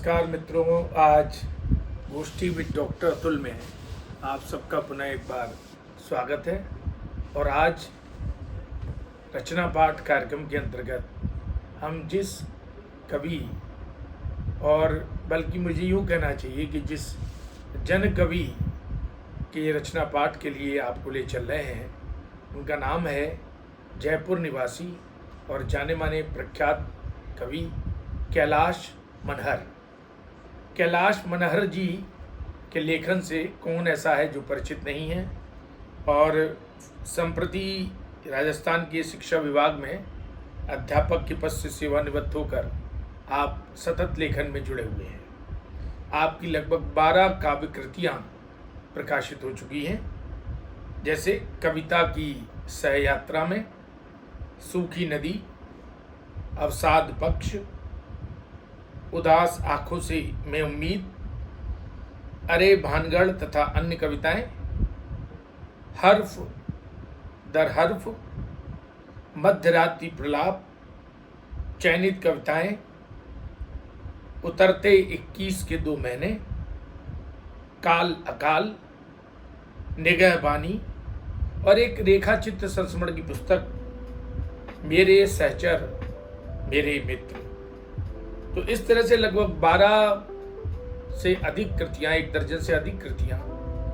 नमस्कार मित्रों, आज गोष्ठी विद डॉक्टर अतुल में आप सबका पुनः एक बार स्वागत है। और आज रचना पाठ कार्यक्रम के अंतर्गत हम जिस कवि और बल्कि मुझे यूँ कहना चाहिए कि जिस जन कवि के रचना पाठ के लिए आपको ले चल रहे हैं, उनका नाम है जयपुर निवासी और जाने माने प्रख्यात कवि कैलाश मनहर। कैलाश मनहर जी के लेखन से कौन ऐसा है जो परिचित नहीं है। और संप्रति राजस्थान के शिक्षा विभाग में अध्यापक के पद से सेवानिवृत्त होकर आप सतत लेखन में जुड़े हुए हैं। आपकी लगभग 12 काव्य कृतियाँ प्रकाशित हो चुकी हैं, जैसे कविता की सहयात्रा में, सूखी नदी, अवसाद पक्ष, उदास आंखों से मैं उम्मीद, अरे भानगढ़ तथा अन्य कविताएं, हर्फ दर हर्फ, मध्यरात्रि प्रलाप, चयनित कविताएं, उतरते 21 के 2 महीने, काल अकाल, निगहबानी और एक रेखा चित्र संस्मरण की पुस्तक मेरे सहचर मेरे मित्र। तो इस तरह से लगभग 12 से अधिक कृतियाँ, 1 दर्जन से अधिक कृतियाँ,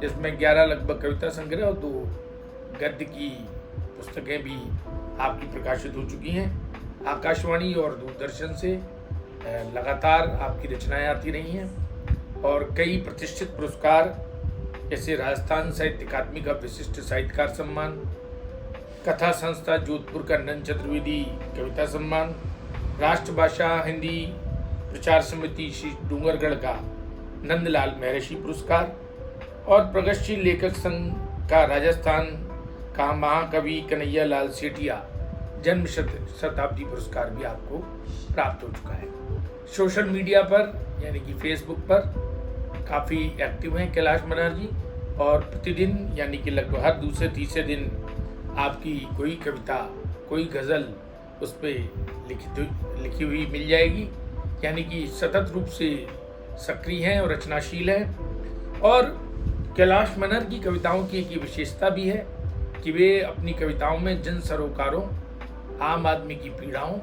जिसमें 11 लगभग कविता संग्रह और 2 गद्य की पुस्तकें भी आपकी प्रकाशित हो चुकी हैं। आकाशवाणी और दूरदर्शन से लगातार आपकी रचनाएं आती रही हैं और कई प्रतिष्ठित पुरस्कार जैसे राजस्थान साहित्य अकादमी का विशिष्ट साहित्यकार सम्मान, कथा संस्था जोधपुर का नंद चतुर्वेदी कविता सम्मान, राष्ट्रभाषा हिंदी प्रचार समिति श्री डूंगरगढ़ का नंदलाल महर्षि पुरस्कार और प्रगतिशील लेखक संघ का राजस्थान का महाकवि कन्हैया लाल सेठिया जन्म शताब्दी पुरस्कार भी आपको प्राप्त हो चुका है। सोशल मीडिया पर यानी कि फेसबुक पर काफ़ी एक्टिव हैं कैलाश मनहर जी और प्रतिदिन यानी कि लगभग हर दूसरे तीसरे दिन आपकी कोई कविता, कोई गज़ल उस पर लिखी हुई मिल जाएगी। यानी कि सतत रूप से सक्रिय हैं और रचनाशील हैं। और कैलाश मनहर की कविताओं की एक विशेषता भी है कि वे अपनी कविताओं में जन सरोकारों, आम आदमी की पीड़ाओं,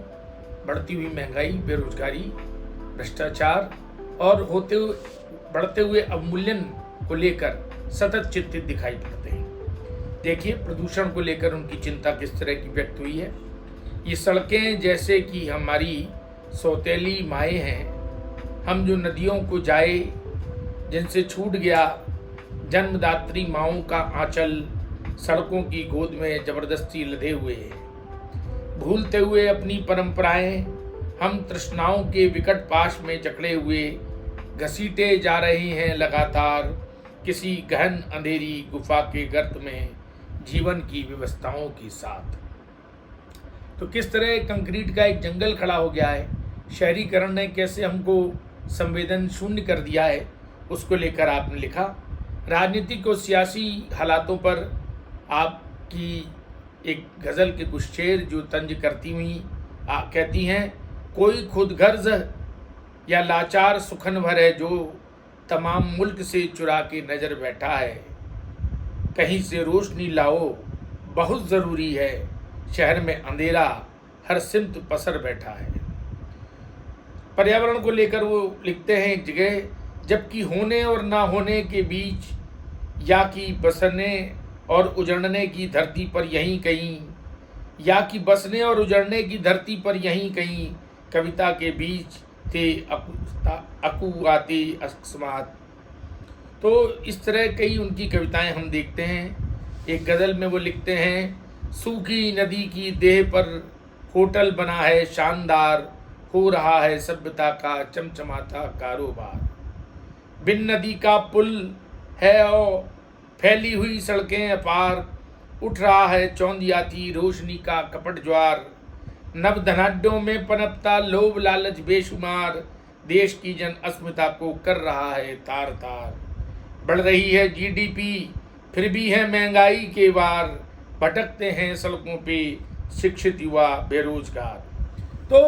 बढ़ती हुई महंगाई, बेरोजगारी, भ्रष्टाचार और बढ़ते हुए अवमूल्यन को लेकर सतत चिंतित दिखाई पड़ते हैं। देखिए, प्रदूषण को लेकर उनकी चिंता किस तरह की व्यक्त हुई है। ये सड़कें जैसे कि हमारी सौतेली माएँ हैं, हम जो नदियों को जाए जिनसे छूट गया जन्मदात्री माओं का आंचल, सड़कों की गोद में जबरदस्ती लदे हुए हैं। भूलते हुए अपनी परंपराएं, हम तृष्णाओं के विकट पाश में जकड़े हुए घसीटे जा रहे हैं लगातार किसी गहन अंधेरी गुफा के गर्त में जीवन की व्यवस्थाओं के साथ। तो किस तरह कंक्रीट का एक जंगल खड़ा हो गया है, शहरीकरण ने कैसे हमको संवेदन शून्य कर दिया है, उसको लेकर आपने लिखा। राजनीतिक और सियासी हालातों पर आपकी एक गज़ल के कुछ शेर जो तंज करती हुई कहती हैं, कोई खुदगर्ज या लाचार सुखन भर है जो तमाम मुल्क से चुरा के नज़र बैठा है, कहीं से रोशनी लाओ बहुत ज़रूरी है, शहर में अंधेरा हर सिमत पसर बैठा है। पर्यावरण को लेकर वो लिखते हैं एक जगह, जबकि होने और ना होने के बीच, या कि बसने और उजड़ने की धरती पर यहीं कहीं, या कि बसने और उजड़ने की धरती पर यहीं कहीं, कविता के बीच थे अकुआते अकस्मात। तो इस तरह कई उनकी कविताएं हम देखते हैं। एक गज़ल में वो लिखते हैं, सूखी नदी की देह पर होटल बना है शानदार, हो रहा है सभ्यता का चमचमाता कारोबार। बिन नदी का पुल है और फैली हुई सड़कें अपार, उठ रहा है चौंधियाती रोशनी का कपट ज्वार। नव धनाढ्यों में पनपता लोभ लालच बेशुमार, देश की जन अस्मिता को कर रहा है तार तार। बढ़ रही है जीडीपी फिर भी है महंगाई के वार, भटकते हैं सड़कों पे शिक्षित युवा बेरोजगार। तो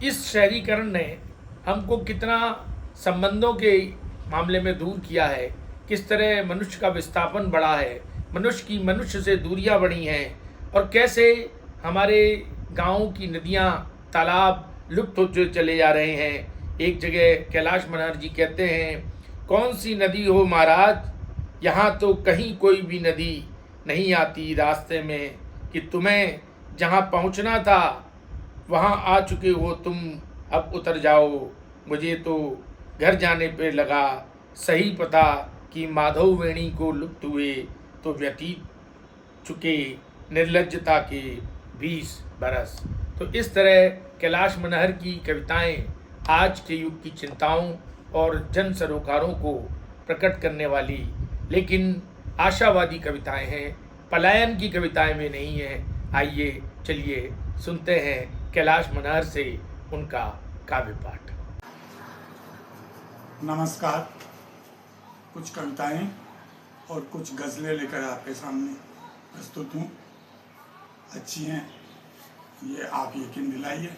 इस शहरीकरण ने हमको कितना संबंधों के मामले में दूर किया है, किस तरह मनुष्य का विस्थापन बढ़ा है, मनुष्य से दूरियां बढ़ी हैं, और कैसे हमारे गाँव की नदियाँ तालाब लुप्त होते चले जा रहे हैं। एक जगह कैलाश मनहर जी कहते हैं, कौन सी नदी हो महाराज, यहाँ तो कहीं कोई भी नदी नहीं आती रास्ते में, कि तुम्हें जहाँ पहुँचना था वहाँ आ चुके हो तुम, अब उतर जाओ। मुझे तो घर जाने पे लगा सही पता, कि माधव वेणी को लुप्त हुए तो व्यतीत चुके निर्लज्जता के 20 बरस। तो इस तरह कैलाश मनहर की कविताएं आज के युग की चिंताओं और जन सरोकारों को प्रकट करने वाली लेकिन आशावादी कविताएं हैं, पलायन की कविताएं में नहीं हैं। आइए चलिए सुनते हैं कैलाश मनहर से उनका काव्य पाठ। नमस्कार। कुछ कविताएं और कुछ गज़लें लेकर आपके सामने प्रस्तुत हूँ। अच्छी हैं, ये आप यकीन दिलाइए,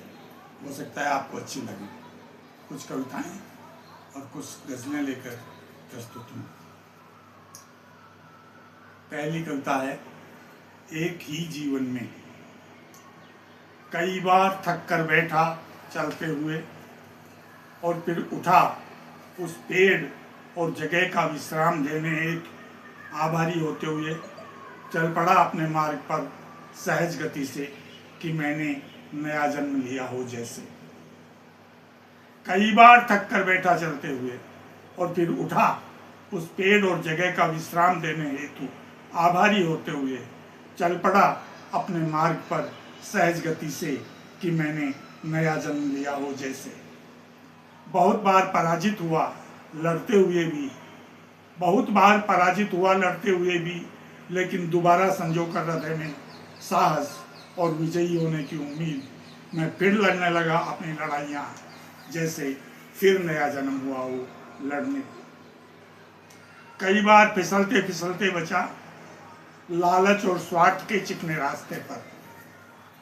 हो सकता है आपको अच्छी लगे। कुछ कविताएं और कुछ गज़लें लेकर प्रस्तुत हूँ। पहली कविता है, एक ही जीवन में। कई बार थक कर बैठा चलते हुए, और फिर उठा उस पेड़ और जगह का विश्राम देने एक आभारी होते हुए, चल पड़ा अपने मार्ग पर सहज गति से, कि मैंने नया जन्म लिया हो जैसे। कई बार थक कर बैठा चलते हुए, और फिर उठा उस पेड़ और जगह का विश्राम देने हेतु आभारी होते हुए, चल पड़ा अपने मार्ग पर सहज गति से, कि मैंने नया जन्म लिया हो जैसे। बहुत बार पराजित हुआ लड़ते हुए भी, बहुत बार पराजित हुआ लड़ते हुए भी, लेकिन दोबारा संजो कर हृदय में साहस और विजयी होने की उम्मीद। मैं फिर लड़ने लगा अपनी लड़ाइयाँ, जैसे फिर नया जन्म हुआ हो लड़ने। कई बार फिसलते फिसलते बचा लालच और स्वार्थ के चिकने रास्ते पर।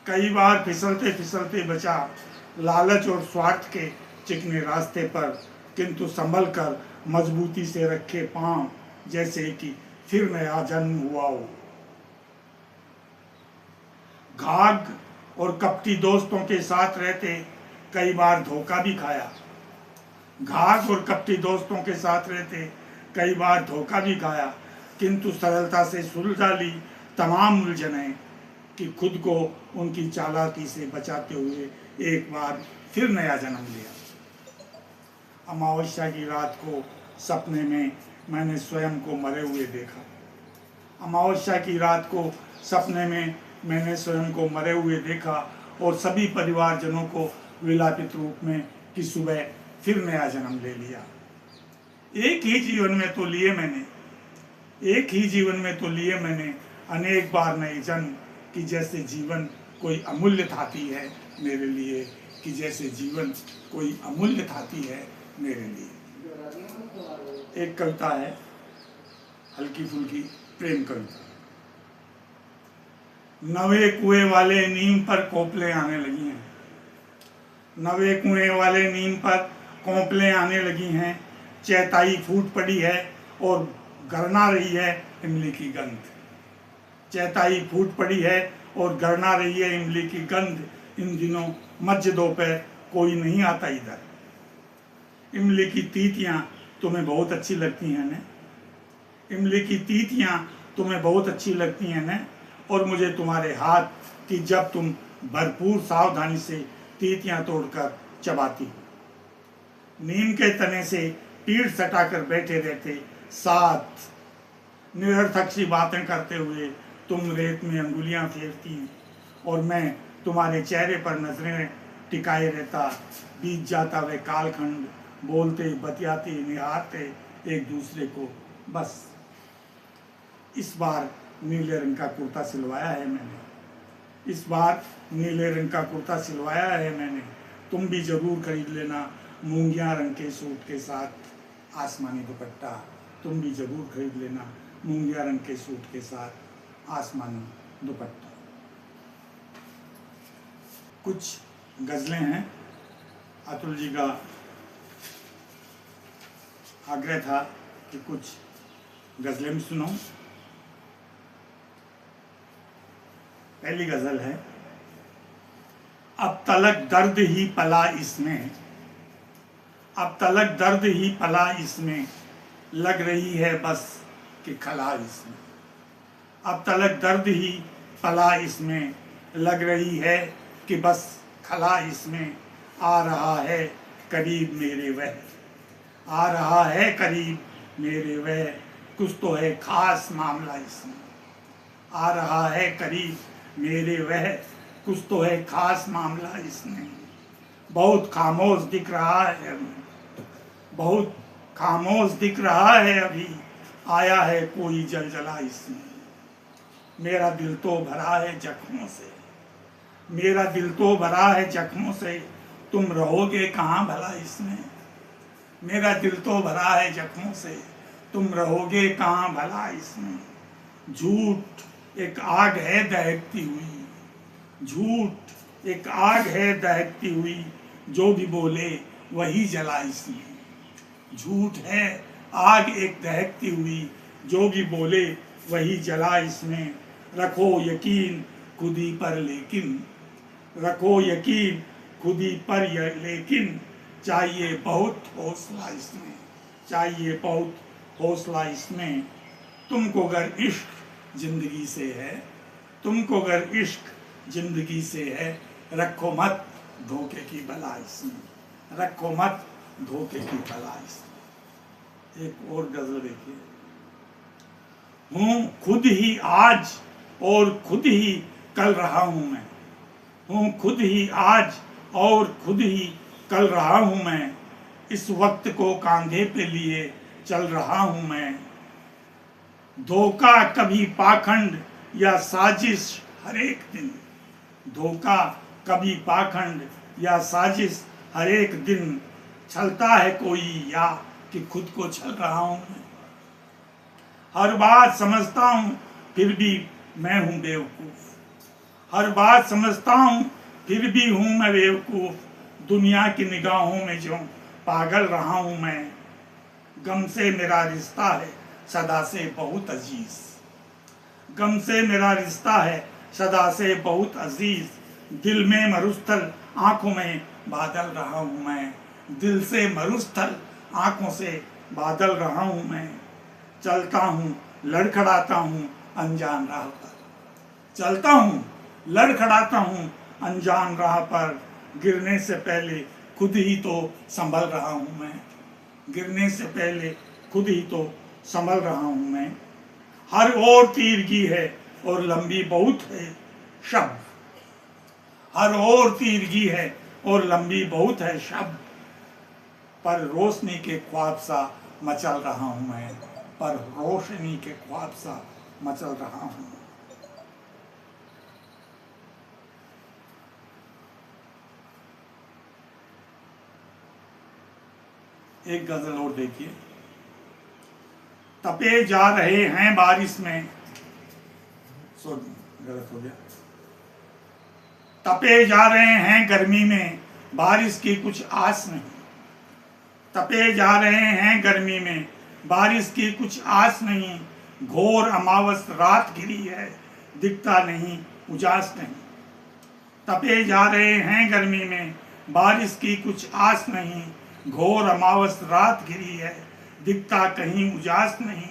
कई बार फिसलते फिसलते बचा लालच और स्वार्थ के चिकने रास्ते पर, किंतु संभल कर मजबूती से रखे पांव, जैसे कि फिर नया जन्म हुआ हो। घाघ और कपटी दोस्तों के साथ रहते कई बार धोखा भी खाया। घाघ और कपटी दोस्तों के साथ रहते कई बार धोखा भी खाया, किंतु सरलता से सुलझा ली तमाम उलझनें, कि खुद को उनकी चालाकी से बचाते हुए एक बार फिर नया जन्म लिया। अमावस्या की रात को सपने में मैंने स्वयं को मरे हुए देखा। अमावस्या की रात को सपने में मैंने स्वयं को मरे हुए देखा, और सभी परिवारजनों को विलापित रूप में, कि सुबह फिर नया जन्म ले लिया। एक ही जीवन में तो लिए मैंने, एक ही जीवन में तो लिए मैंने अनेक बार नए जन्म, कि जैसे जीवन कोई अमूल्य थाती है मेरे लिए, कि जैसे जीवन कोई अमूल्य थाती है मेरे लिए। एक कविता है हल्की फुल्की प्रेम कविता। नवे कुएं वाले नीम पर कोपले आने लगी हैं। नवे कुएं वाले नीम पर कोपले आने लगी हैं। चैताई फूट पड़ी है और गरना रही है इमली की गंध। चैताई फूट पड़ी है और गरना रही है इमली की गंध। इन दिनों मध्य दोपहर कोई नहीं आता इधर। इमली की तीतियाँ तुम्हें बहुत अच्छी लगती हैं न। इमली की तीतियाँ तुम्हें बहुत अच्छी लगती हैं न, और मुझे तुम्हारे हाथ की, जब तुम भरपूर सावधानी से तीतियाँ तोड़कर चबाती हो। नीम के तने से पीठ सटाकर बैठे रहते साथ, निरर्थक सी बातें करते हुए तुम रेत में अंगुलियां फेरती, और मैं तुम्हारे चेहरे पर नजरें टिकाए रहता। बीत जाता वह कालखंड, बोलते बतियाते निहारते एक दूसरे को। बस इस बार नीले रंग का कुर्ता सिलवाया है मैंने। इस बार नीले रंग का कुर्ता सिलवाया है मैंने। तुम भी जरूर खरीद लेना मूंगिया रंग के सूट के साथ आसमानी दुपट्टा। तुम भी जरूर खरीद लेना मूंगिया रंग के सूट के साथ आसमानी दुपट्टा। कुछ गज़लें हैं। अतुल जी का आग्रह था कि कुछ गज़लें भी सुनाऊं। पहली गज़ल है, अब तलक दर्द ही पला इसमें, अब तलक दर्द ही पला इसमें, लग रही है बस कि खला इसमें। अब तलक दर्द ही पला इसमें, लग रही है कि बस खला इसमें। आ रहा है करीब मेरे वह, आ रहा है करीब मेरे वह, कुछ तो है खास मामला इसमें। आ रहा है करीब मेरे वह, कुछ तो है खास मामला इसमें। बहुत खामोश दिख रहा है अभी, बहुत खामोश दिख रहा है अभी, आया है कोई जलजला इसमें। मेरा दिल तो भरा है जख्मों से, मेरा दिल तो भरा है जख्मों से, तुम रहोगे कहाँ भला इसमें। मेरा दिल तो भरा है जख्मों से, तुम रहोगे कहाँ भला इसमें। झूठ एक आग है दहकती हुई, झूठ एक आग है दहकती हुई, जो भी बोले वही जला इसमें। झूठ है आग एक दहकती हुई, जो भी बोले वही जला इसमें। रखो यकीन खुद ही पर लेकिन, रखो यकीन खुद ही पर लेकिन, चाहिए बहुत हौसला इसमें, चाहिए बहुत हौसला इसमें। तुमको अगर इश्क जिंदगी से है, तुमको अगर इश्क जिंदगी से है, रखो मत धोखे की बला इसमें, रखो मत धोखे की बला इसमें। एक और गजल देखिए, हूँ खुद ही आज और खुद ही कल रहा हूँ मैं, हूँ खुद ही आज और खुद ही कल रहा हूँ मैं। इस वक्त को कांधे पे लिए चल रहा हूँ मैं। धोखा कभी पाखंड या साजिश हर एक दिन, धोखा कभी पाखंड या साजिश हर एक दिन, छलता है कोई या कि खुद को छल रहा हूँ मैं। हर बात समझता हूँ फिर भी मैं हूँ बेवकूफ, हर बात समझता हूँ फिर भी हूँ मैं बेवकूफ। दुनिया की निगाहों में जो पागल रहा हूँ मैं। गम से मेरा रिश्ता है सदा से बहुत अजीज, गम से मेरा रिश्ता है सदा से बहुत अजीज। दिल में मरुस्थल आंखों में बादल रहा हूँ मैं, दिल से मरुस्थल आंखों से बादल रहा हूँ मैं। चलता हूँ लड़खड़ाता हूँ अनजान राह पर, चलता हूँ लड़खड़ाता हूँ अनजान राह पर। गिरने से पहले खुद ही तो संभल रहा हूँ मैं, गिरने से पहले खुद ही तो संभल रहा हूँ मैं। हर ओर तीरगी है और लंबी बहुत है शब्द, हर ओर तीरगी है और लंबी बहुत है शब्द। पर रोशनी के ख्वाब सा मचल रहा हूँ मैं, पर रोशनी के ख्वाब सा मचल रहा हूँ। एक गजल और देखिए, तपे जा रहे हैं बारिश में, गलत हो गया, तपे जा रहे हैं गर्मी में, बारिश की कुछ आस नहीं। तपे जा रहे हैं गर्मी में, बारिश की कुछ आस नहीं। घोर अमावस रात घिरी है, दिखता नहीं उजास नहीं। तपे जा रहे हैं गर्मी में, बारिश की कुछ आस नहीं। घोर अमावस रात घिरी है, दिखता कहीं उजास नहीं।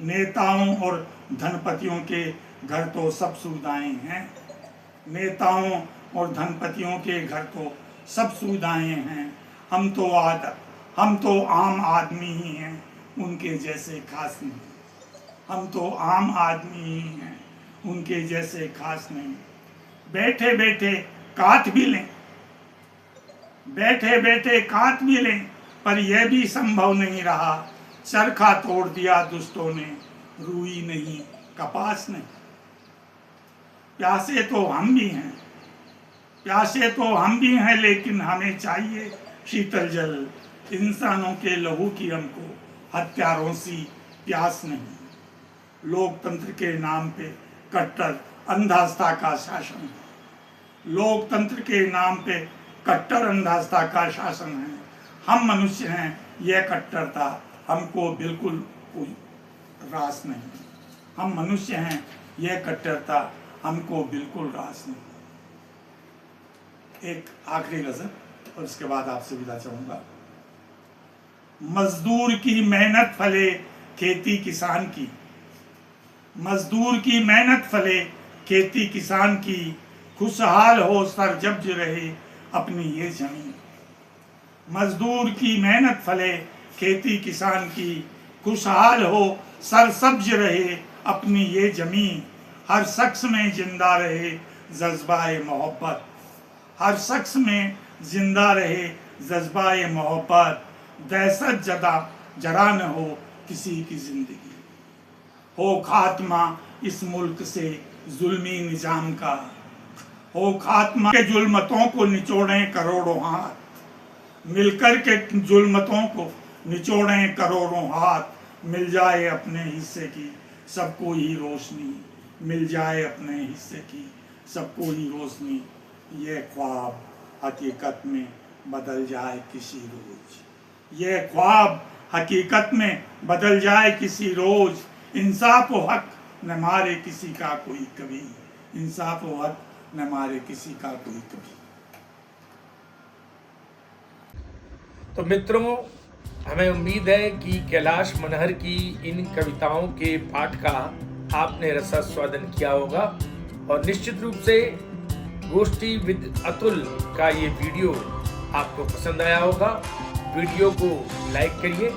नेताओं और धनपतियों के घर तो सब सुविधाएं हैं, नेताओं और धनपतियों के घर तो सब सुविधाएं हैं। हम तो आम आदमी ही हैं, उनके जैसे खास नहीं। हम तो आम आदमी ही हैं, उनके जैसे खास नहीं। बैठे बैठे काट भी लें, बैठे बैठे काट भी लें, पर यह भी संभव नहीं रहा। चरखा तोड़ दिया दुष्टों ने, रुई नहीं कपास नहीं। प्यासे तो हम भी हैं, प्यासे तो हम भी हैं, लेकिन हमें चाहिए शीतल जल। इंसानों के लहू की हमको हत्यारों सी प्यास नहीं। लोकतंत्र के नाम पे कट्टर अंधास्था का शासन है, लोकतंत्र के नाम पे कट्टर अंधास्था का शासन है। हम मनुष्य हैं, यह कट्टरता हमको बिल्कुल कोई रास नहीं। हम मनुष्य हैं, यह कट्टरता हमको बिल्कुल रास नहीं। एक आखिरी गजल और उसके बाद आपसे विदा चाहूंगा। मजदूर की मेहनत फले खेती किसान की, मजदूर की मेहनत फले खेती किसान की, खुशहाल हो सरजब्ज रहे अपनी ये जमीन। मजदूर की मेहनत फले खेती किसान की, खुशहाल हो सरसब्ज रहे अपनी ये जमीन। हर शख्स में जिंदा रहे जज्बाए मोहब्बत, हर शख्स में जिंदा रहे जज्बाए मोहब्बत। दहशत जरा न हो किसी की जिंदगी, हो खात्मा इस मुल्क से जुल्मी निजाम का, हो खात्मा के जुल्मतों को निचोड़ें करोड़ों हाथ, मिलकर के जुल्मतों को निचोड़ें करोड़ों हाथ। मिल जाए अपने हिस्से की सबको ही रोशनी, मिल जाए अपने हिस्से की सबको ही रोशनी। ये ख्वाब हकीकत में बदल जाए किसी रोज, ये ख्वाब हकीकत में बदल जाए किसी रोज। इंसाफ व हक न मारे किसी का कोई कभी, इंसाफ व हक न मारे किसी का कोई कभी। तो मित्रों, हमें उम्मीद है कि कैलाश मनहर की इन कविताओं के पाठ का आपने रसास्वादन किया होगा और निश्चित रूप से गोष्ठी विद अतुल का ये वीडियो आपको पसंद आया होगा। वीडियो को लाइक करिए,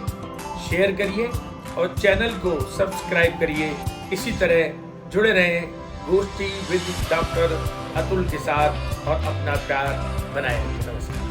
शेयर करिए और चैनल को सब्सक्राइब करिए। इसी तरह जुड़े रहें गोष्ठी विद डॉक्टर अतुल के साथ और अपना प्यार बनाए रखें। नमस्कार।